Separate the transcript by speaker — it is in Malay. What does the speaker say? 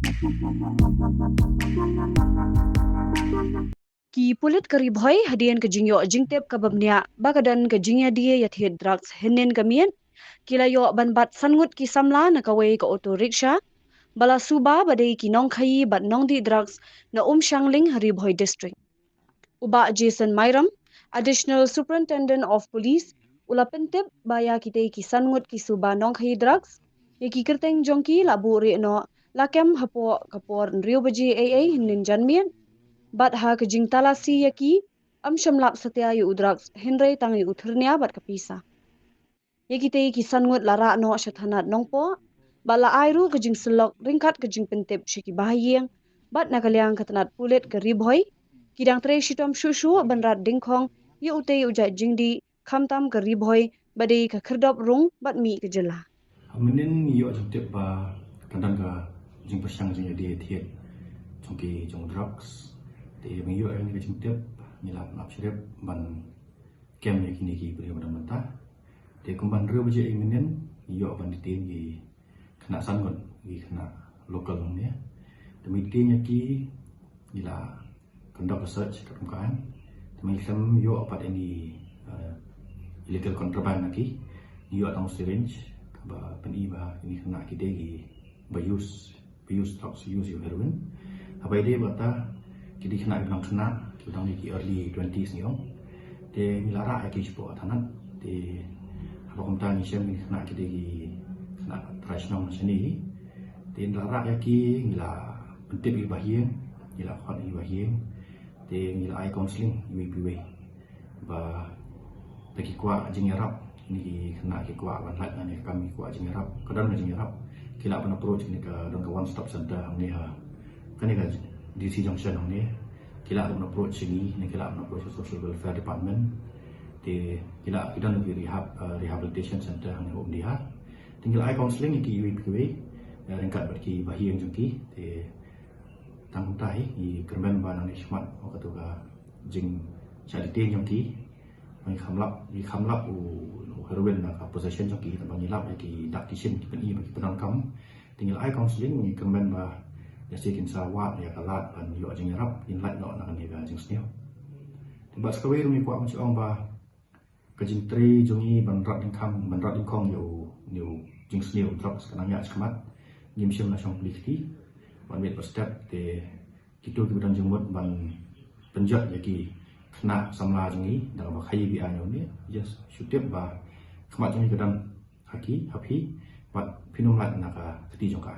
Speaker 1: Ki pulit karibhoy hadian ke jingyo jingtep kababnia bagadan ke jingya dia yathi drugs henen kamian kilayo banbat sangut ki samla na kawai ke auto rickshaw bala suba badai ki nong khai bat nong di drugs na shangling haribhoy district uba Jason Myram additional superintendent of police ula pentep baya kitei ki sangut ki suba nong khai drugs yaki kerteng jongki labu re no lakem hapo kapor nriu baji AA henen janmian bat ha ke jing talasi yaki shamlap satya yu drugs henry tangi uthurnia bat kapisa yaki tei ki sangut lara no shathanat nongpo bala airu ke jing selok ringkat ke jing pentep shiki bahayeng bat nakaliang katanat pulet ke ribhoy kidang tre shitom shushu banrat dingkhong yu utei uja jingdi khamtam ke ribhoy badai ke kherdop rung bat mi ke jela
Speaker 2: Menen yo jengtip ba kadang ka jeng pasang jeng dia thiet jongki jong drugs te bang yo ni ka jengtip nilap lap sirep ban kem ni kini ki beri pada mata te kumban reu je menen yo ban ditin gi kena sangon gi kena lokal ni demi tin ki nila conduct research kat permukaan demi sem yo apa ini illegal contraband lagi yo atau syringe ba peni ba ini kena kita gi bayus drugs use heroin apa ide bata kita kena bilang kena kita ni early 20s ni te milara ki sepo tanat te apa kumta ni sem kena kita gi kena tradisional seni te milara ki mila penting gi bahien mila khot gi bahien te mila ai counseling UPW ba bagi kuat jengarap ini kena ke kuat banget ni kami kuat jengarap kadang jengarap kila pun approach ni ke dong ke one stop center ni ha kan ni ke DC junction ni kila pun approach ni kila pun approach social welfare department di kila kita nak rehabilitation center ni hom dia tinggal ai counseling ni UPW ringkat bagi bahi yang jengki di tanggung tai di kermen banang ni smart waktu ka jing jadi ting jengki mai khamlap heroin na possession jengki tambang nilap lagi tactician ki pen bagi penangkam tinggal ai counseling ni kermen ba yasi kin sawat ya kalat ban yo jing rap in light no na kan dia jing sneo tiba sekali rumi ko amci ong ba kajing tri jongi banrat dingkong yo new jing sneo drops kanang ya skmat ngim sim na song politi ban met step te kitu ki dan jengmot ban penjat yaki kena samla jongi dalam khai bi anyo ni just shutip ba khmat jongi kadang haki happy bat pinom lat na ka keti jongka